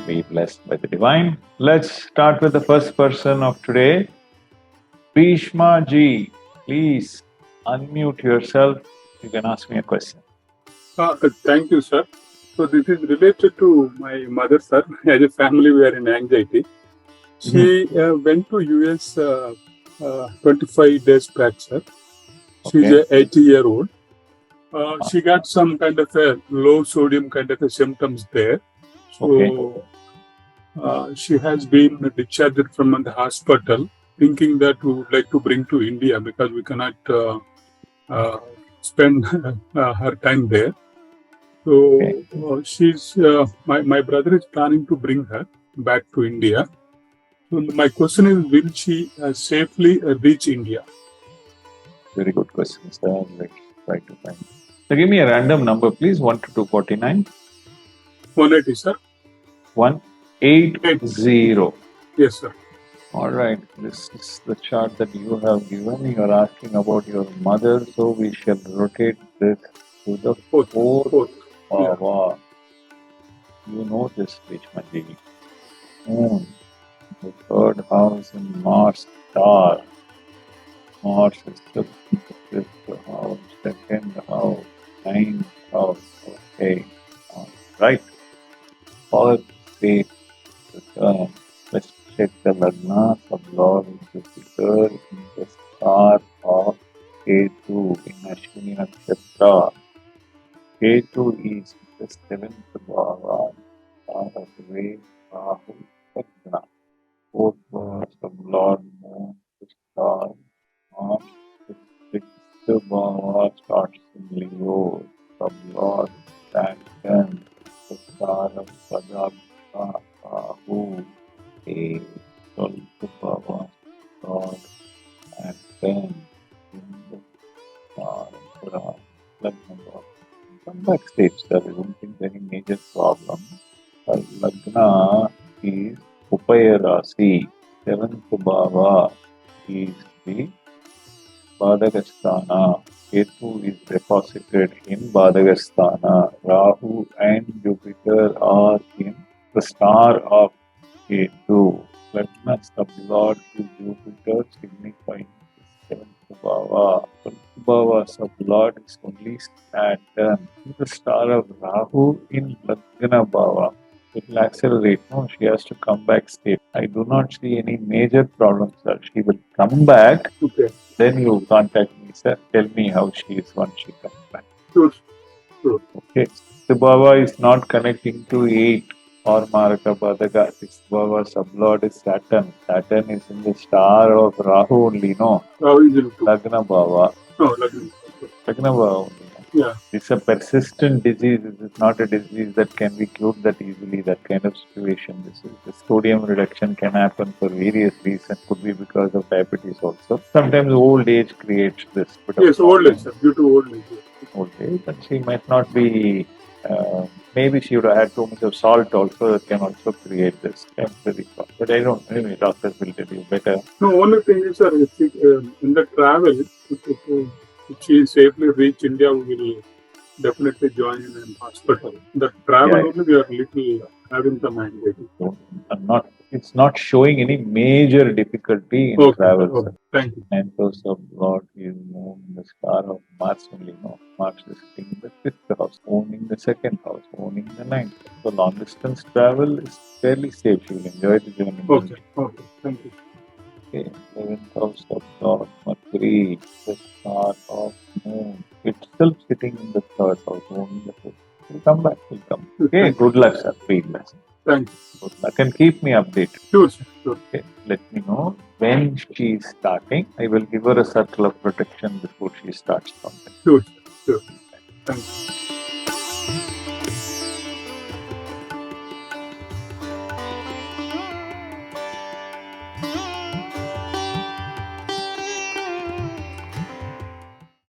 be blessed by the divine. Let's start with the first person of today. Bhishma ji, please unmute yourself. You can ask me a question. Thank you, sir. So this is related to my mother, sir. As a family, we are in anxiety. She went to US 25 days back, sir. She's Okay. a 80-year-old. She got some kind of a low sodium kind of a symptoms there. So she has been discharged from the hospital, thinking that we would like to bring to India because we cannot spend her time there. So she's my brother is planning to bring her back to India. So my question is, will she safely reach India? Very good question, sir. Let's try to find. So give me a random number, please. 1 to 249. 180, sir. 180. Yes, sir. All right. This is the chart that you have given. You are asking about your mother, so we shall rotate this to the fourth. Yeah. You know this, Vishmaji. Moon, the third house in Mars star. Mars is the fifth house, second house, ninth house. Okay. Right. Fourth space, the turn. Let's check the Lagna sub-lord Jupiter in the star of Ketu in Ashwini Nakshatra. Ketu is the seventh bhava, star of Ray, Rahu, Lagna. Fourth sub-lord Moon, the star of the sixth bhava starts in Leo, sub-lord Saturn, the star of Pradabha, Rahu. A Bhava, God, and then in the Lagna. Come backstage, sir. I don't think there is any major problem. Lagna is Upaya Rasi. Seventh Bhava is the Bhadagasthana. Ketu is deposited in Bhadagasthana. Rahu and Jupiter are in the star of Ketu. Lagna sub-lord to Jupiter signifying the seventh bhava. Seventh bhava sub-lord is only Saturn. The star of Rahu in Lagna bhava. It will accelerate. No, she has to come back safe. I do not see any major problems, sir. She will come back. Okay. Then you contact me, sir. Tell me how she is once she comes back. Sure. Okay. The bhava is not connecting to 8. Or Maraka Bhadaga, this Bhava sub-lord is Saturn. Saturn is in the star of Rahu only, no? Lagna Bhava. No, Lagna. Lagna Bhava only. Yeah. It's a persistent disease. This is not a disease that can be cured that easily, that kind of situation. The sodium reduction can happen for various reasons. Could be because of diabetes also. Sometimes old age creates this. Yes, old age, sir. Due to old age. Old age. And she might not be... maybe she would have had too much of salt also, that can also create this temporary problem. But I don't know, maybe doctors will tell you better. No, only thing is, sir, if in the travel, if she safely reach India, we will definitely join in an hospital. The travel only we are little having some anxiety. It's not showing any major difficulty in travel. Okay. Thank you. And those of Lord is moon, the star of Mars only. No, Mars is sitting in the fifth house, owning the second house, owning the ninth. So long distance travel is fairly safe. You will enjoy the journey. Okay. Thank you. Okay, 11th house of Lord Mercury, the star of Moon, itself sitting in the third house, owning the fifth. We'll come back, Okay, good luck, sir. Be blessed. Thank you. Good luck and keep me updated. Sure, sir. Okay, let me know when she is starting. I will give her a circle of protection before she starts something. Sure. Thank you.